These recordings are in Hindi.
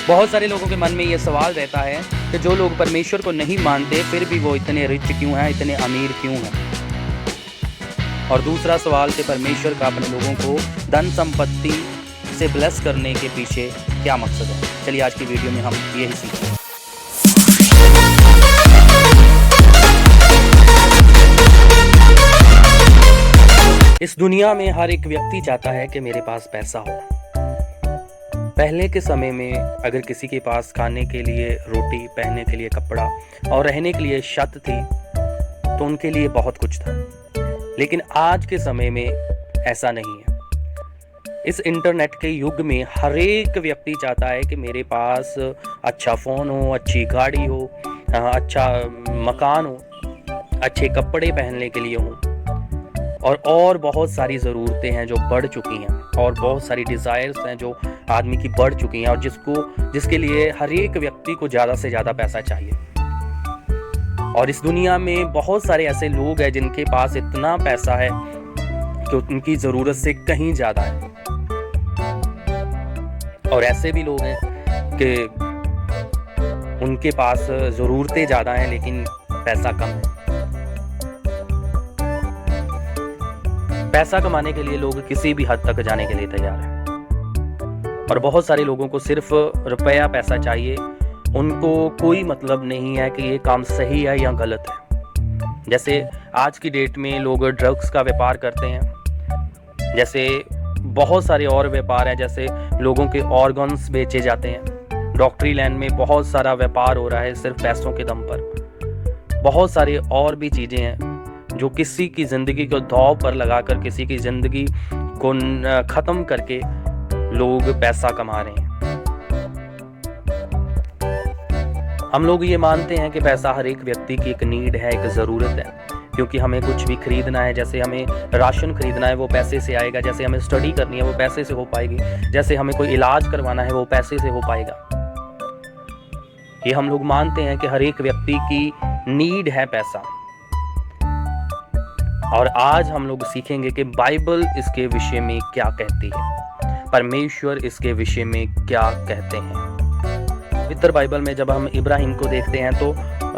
बहुत सारे लोगों के मन में ये सवाल रहता है कि जो लोग परमेश्वर को नहीं मानते फिर भी वो इतने रिच क्यों हैं, इतने अमीर क्यों हैं। और दूसरा सवाल कि परमेश्वर का अपने लोगों को धन संपत्ति से ब्लेस करने के पीछे क्या मकसद है। चलिए आज की वीडियो में हम यही सीखेंगे। इस दुनिया में हर एक व्यक्ति चाहता है कि मेरे पास पैसा हो। पहले के समय में अगर किसी के पास खाने के लिए रोटी, पहनने के लिए कपड़ा और रहने के लिए छत थी तो उनके लिए बहुत कुछ था। लेकिन आज के समय में ऐसा नहीं है। इस इंटरनेट के युग में हर एक व्यक्ति चाहता है कि मेरे पास अच्छा फ़ोन हो, अच्छी गाड़ी हो, अच्छा मकान हो, अच्छे कपड़े पहनने के लिए हो और बहुत सारी ज़रूरतें हैं जो बढ़ चुकी हैं और बहुत सारी डिज़ायर्स हैं जो आदमी की बढ़ चुकी हैं और जिसके लिए हर एक व्यक्ति को ज़्यादा से ज़्यादा पैसा चाहिए। और इस दुनिया में बहुत सारे ऐसे लोग हैं जिनके पास इतना पैसा है कि उनकी ज़रूरत से कहीं ज़्यादा है। और ऐसे भी लोग हैं कि उनके पास ज़रूरतें ज़्यादा हैं लेकिन पैसा कम है। पैसा कमाने के लिए लोग किसी भी हद तक जाने के लिए तैयार हैं और बहुत सारे लोगों को सिर्फ रुपया पैसा चाहिए। उनको कोई मतलब नहीं है कि ये काम सही है या गलत है। जैसे आज की डेट में लोग ड्रग्स का व्यापार करते हैं, जैसे बहुत सारे और व्यापार हैं, जैसे लोगों के ऑर्गन्स बेचे जाते हैं। डॉक्टरी लाइन में बहुत सारा व्यापार हो रहा है सिर्फ पैसों के दम पर। बहुत सारी और भी चीज़ें हैं जो किसी की ज़िंदगी को दांव पर लगाकर किसी की ज़िंदगी को ख़त्म करके लोग पैसा कमा रहे हैं। हम लोग ये मानते हैं कि पैसा हर एक व्यक्ति की एक नीड है, एक ज़रूरत है, क्योंकि हमें कुछ भी खरीदना है, जैसे हमें राशन खरीदना है वो पैसे से आएगा, जैसे हमें स्टडी करनी है वो पैसे से हो पाएगी, जैसे हमें कोई इलाज करवाना है वो पैसे से हो पाएगा। ये हम लोग मानते हैं कि हर एक व्यक्ति की नीड है पैसा। और आज हम लोग सीखेंगे कि बाइबल इसके विषय में क्या कहती है, परमेश्वर इसके विषय में क्या कहते हैं। पवित्र बाइबल में जब हम इब्राहिम को देखते हैं तो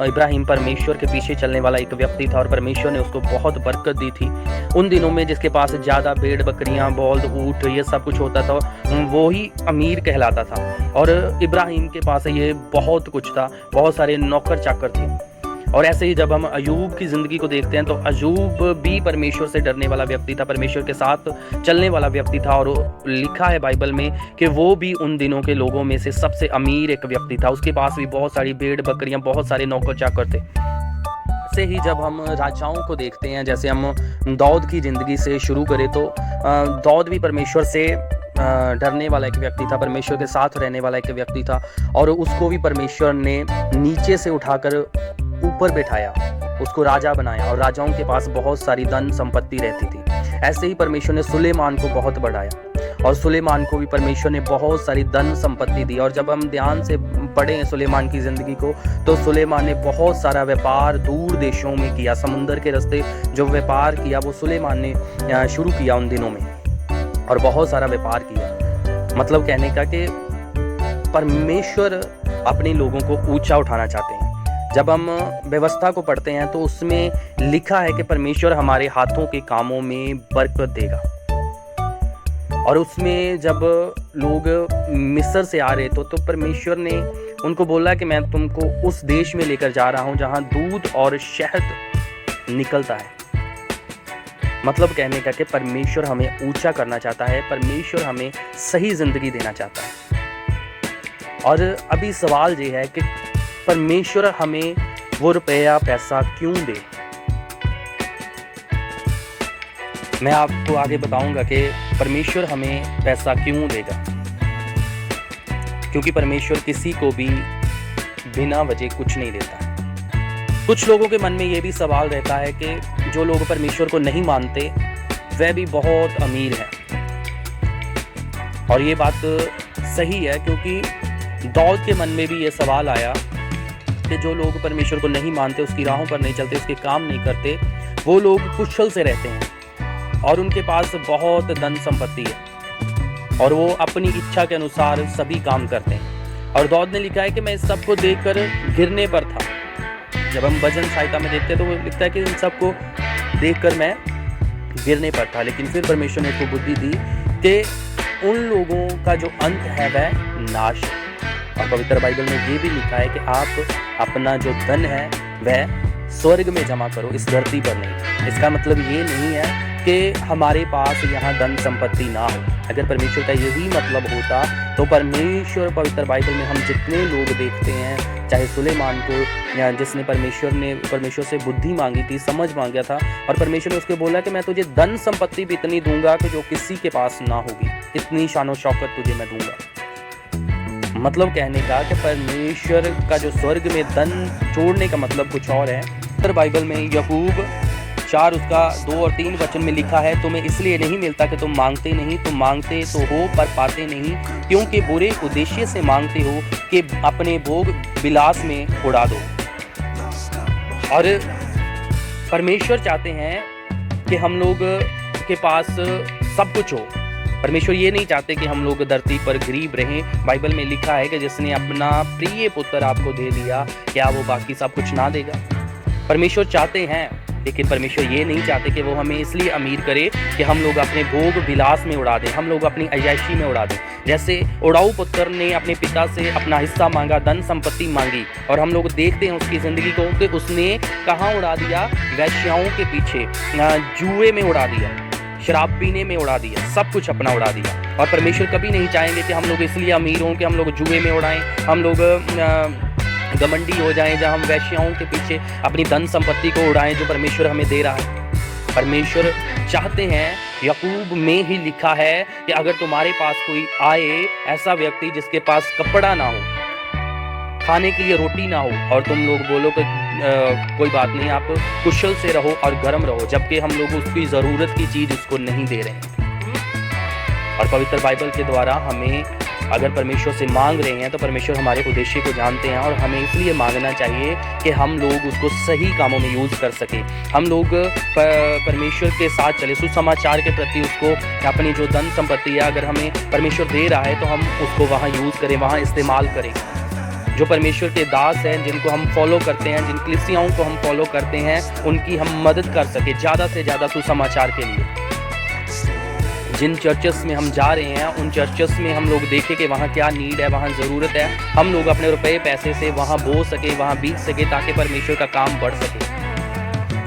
इब्राहिम परमेश्वर के पीछे चलने वाला एक व्यक्ति था और परमेश्वर ने उसको बहुत बरकत दी थी। उन दिनों में जिसके पास ज़्यादा भेड़ बकरियां, बौल्द, ऊँट ये सब कुछ होता था वो ही अमीर कहलाता था। और इब्राहिम के पास ये बहुत कुछ था, बहुत सारे नौकर चाकर थे। और ऐसे ही जब हम अयूब की ज़िंदगी को देखते हैं तो अयूब भी परमेश्वर से डरने वाला व्यक्ति था, परमेश्वर के साथ चलने वाला व्यक्ति था। और लिखा है बाइबल में कि वो भी उन दिनों के लोगों में से सबसे अमीर एक व्यक्ति था। उसके पास भी बहुत सारी भेड़ बकरियां, बहुत सारे नौकर चाकर थे। ऐसे ही जब हम राजाओं को देखते हैं, जैसे हम दाऊद की ज़िंदगी से शुरू करें तो दाऊद भी परमेश्वर से डरने वाला एक व्यक्ति था, परमेश्वर के साथ रहने वाला एक व्यक्ति था। और उसको भी परमेश्वर ने नीचे से उठाकर ऊपर बैठाया, उसको राजा बनाया और राजाओं के पास बहुत सारी धन संपत्ति रहती थी। ऐसे ही परमेश्वर ने सुलेमान को बहुत बढ़ाया और सुलेमान को भी परमेश्वर ने बहुत सारी धन संपत्ति दी। और जब हम ध्यान से पढ़ें सुलेमान की ज़िंदगी को तो सुलेमान ने बहुत सारा व्यापार दूर देशों में किया। समुंदर के रास्ते जो व्यापार किया वो सुलेमान ने शुरू किया उन दिनों में और बहुत सारा व्यापार किया। मतलब कहने का कि परमेश्वर अपने लोगों को ऊंचा उठाना चाहते हैं। जब हम व्यवस्था को पढ़ते हैं तो उसमें लिखा है कि परमेश्वर हमारे हाथों के कामों में बरकत देगा। और उसमें जब लोग मिस्र से आ रहे तो परमेश्वर ने उनको बोला कि मैं तुमको उस देश में लेकर जा रहा हूं जहां दूध और शहद निकलता है। मतलब कहने का कि परमेश्वर हमें ऊंचा करना चाहता है, परमेश्वर हमें सही जिंदगी देना चाहता है। और अभी सवाल ये है कि परमेश्वर हमें वो रुपया पैसा क्यों दे। मैं आपको आगे बताऊंगा कि परमेश्वर हमें पैसा क्यों देगा, क्योंकि परमेश्वर किसी को भी बिना वजह कुछ नहीं देता। कुछ लोगों के मन में ये भी सवाल रहता है कि जो लोग परमेश्वर को नहीं मानते वह भी बहुत अमीर हैं। और ये बात सही है, क्योंकि दाऊद के मन में भी ये सवाल आया कि जो लोग परमेश्वर को नहीं मानते, उसकी राहों पर नहीं चलते, उसके काम नहीं करते, वो लोग कुशल से रहते हैं और उनके पास बहुत धन संपत्ति है और वो अपनी इच्छा के अनुसार सभी काम करते हैं। और दाऊद ने लिखा है कि मैं इस सब को देखकर गिरने पर था। जब हम भजन सहायता में देखते हैं तो वो लिखता है कि इन सब को देखकर मैं गिरने पर था, लेकिन फिर परमेश्वर ने उसको बुद्धि दी कि उन लोगों का जो अंत है वह नाश है। और पवित्र बाइबल में ये भी लिखा है कि आप अपना जो धन है वह स्वर्ग में जमा करो, इस धरती पर नहीं। इसका मतलब ये नहीं है कि हमारे पास यहाँ धन संपत्ति ना हो। अगर परमेश्वर का यही मतलब होता तो परमेश्वर पवित्र बाइबल में हम जितने लोग देखते हैं, चाहे सुलेमान को या जिसने परमेश्वर से बुद्धि मांगी थी, समझ मांगा था, और परमेश्वर ने उसको बोला कि मैं तुझे धन संपत्ति भी इतनी दूंगा कि जो किसी के पास ना होगी, इतनी शानो शौकत तुझे मैं दूंगा। मतलब कहने का कि परमेश्वर का जो स्वर्ग में धन छोड़ने का मतलब कुछ और है। पवित्र बाइबल में याकूब 4 उसका 2 और 3 वचन में लिखा है, तुम्हें इसलिए नहीं मिलता कि तुम मांगते नहीं, तुम मांगते तो हो पर पाते नहीं, क्योंकि बुरे उद्देश्य से मांगते हो कि अपने भोग विलास में उड़ा दो। और परमेश्वर चाहते हैं कि हम लोग के पास सब कुछ हो। परमेश्वर ये नहीं चाहते कि हम लोग धरती पर गरीब रहें। बाइबल में लिखा है कि जिसने अपना प्रिय पुत्र आपको दे दिया, क्या वो बाकी सब कुछ ना देगा? परमेश्वर चाहते हैं, लेकिन परमेश्वर ये नहीं चाहते कि वो हमें इसलिए अमीर करे कि हम लोग अपने भोग विलास में उड़ा दें, हम लोग अपनी अय्याशी में उड़ा दें। जैसे उड़ाऊ पुत्र ने अपने पिता से अपना हिस्सा मांगा, धन संपत्ति मांगी, और हम लोग देखते हैं उसकी ज़िंदगी को कि उसने कहाँ उड़ा दिया? वैश्याओं के पीछे, जुए में उड़ा दिया, शराब पीने में उड़ा दिया, सब कुछ अपना उड़ा दिया। और परमेश्वर कभी नहीं चाहेंगे कि हम लोग इसलिए अमीर हों कि हम लोग जुए में उड़ाएं, हम लोग घमंडी हो जाएं, जहां हम वैश्याओं के पीछे अपनी धन संपत्ति को उड़ाएं जो परमेश्वर हमें दे रहा है। परमेश्वर चाहते हैं, याकूब में ही लिखा है कि अगर तुम्हारे पास कोई आए, ऐसा व्यक्ति जिसके पास कपड़ा ना हो, खाने के लिए रोटी ना हो, और तुम लोग बोलो कि कोई बात नहीं, आप कुशल से रहो और गर्म रहो, जबकि हम लोग उसकी ज़रूरत की चीज़ उसको नहीं दे रहे हैं। और पवित्र बाइबल के द्वारा हमें अगर परमेश्वर से मांग रहे हैं तो परमेश्वर हमारे उद्देश्य को जानते हैं, और हमें इसलिए मांगना चाहिए कि हम लोग उसको सही कामों में यूज़ कर सकें। हम लोग परमेश्वर के साथ चले, सुसमाचार के प्रति उसको अपनी जो धन संपत्ति है अगर हमें परमेश्वर दे रहा है तो हम उसको वहाँ यूज़ करें, वहाँ इस्तेमाल करें। जो परमेश्वर के दास हैं, जिनको हम फॉलो करते हैं, जिन कलीसियाओं को हम फॉलो करते हैं, उनकी हम मदद कर सके ज़्यादा से ज़्यादा सुसमाचार के लिए। जिन चर्चेस में हम जा रहे हैं, उन चर्चेस में हम लोग देखें कि वहाँ क्या नीड है, वहाँ ज़रूरत है, हम लोग अपने रुपए पैसे से वहाँ बो सके, वहाँ बीत सके, ताकि परमेश्वर का काम बढ़ सके।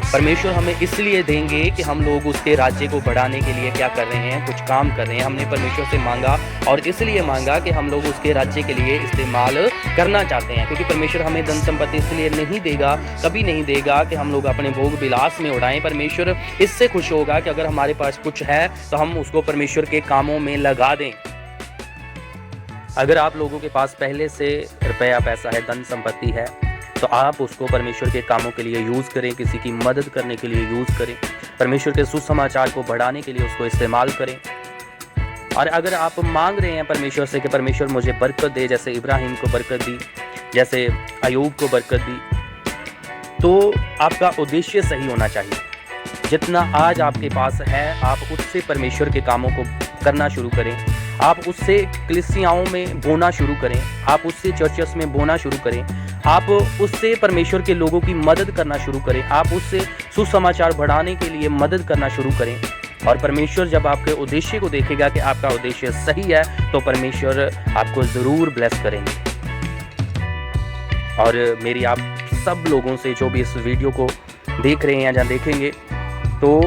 परमेश्वर हमें इसलिए देंगे कि हम लोग उसके राज्य को बढ़ाने के लिए क्या कर रहे हैं, कुछ काम कर रहे हैं। हमने परमेश्वर से मांगा, और इसलिए मांगा कि हम लोग उसके राज्य के लिए इस्तेमाल करना चाहते हैं, क्योंकि परमेश्वर हमें धन संपत्ति इसलिए नहीं देगा, कभी नहीं देगा कि हम लोग अपने भोग विलास में उड़ाएं। परमेश्वर इससे खुश होगा कि अगर हमारे पास कुछ है तो हम उसको परमेश्वर के कामों में लगा दें। अगर आप लोगों के पास पहले से रुपया पैसा है, धन संपत्ति है, तो आप उसको परमेश्वर के कामों के लिए यूज़ करें, किसी की मदद करने के लिए यूज़ करें, परमेश्वर के सुसमाचार को बढ़ाने के लिए उसको इस्तेमाल करें। और अगर आप मांग रहे हैं परमेश्वर से कि परमेश्वर मुझे बरकत दे, जैसे इब्राहिम को बरकत दी, जैसे अयूब को बरकत दी, तो आपका उद्देश्य सही होना चाहिए। जितना आज आपके पास है, आप उससे परमेश्वर के कामों को करना शुरू करें, आप उससे कलीसियाओं में बोना शुरू करें, आप उससे चर्चेस में बोना शुरू करें, आप उससे परमेश्वर के लोगों की मदद करना शुरू करें, आप उससे सुसमाचार बढ़ाने के लिए मदद करना शुरू करें। और परमेश्वर जब आपके उद्देश्य को देखेगा कि आपका उद्देश्य सही है, तो परमेश्वर आपको ज़रूर ब्लेस करेंगे। और मेरी आप सब लोगों से जो भी इस वीडियो को देख रहे हैं या देखेंगे, तो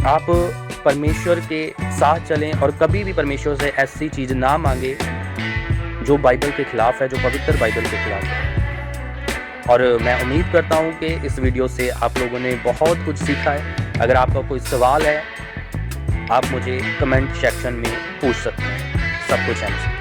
आप परमेश्वर के साथ चलें और कभी भी परमेश्वर से ऐसी चीज़ ना मांगे जो बाइबल के खिलाफ है, जो पवित्र बाइबल के खिलाफ है। और मैं उम्मीद करता हूँ कि इस वीडियो से आप लोगों ने बहुत कुछ सीखा है। अगर आपका कोई सवाल है, आप मुझे कमेंट सेक्शन में पूछ सकते हैं। सब कुछ है।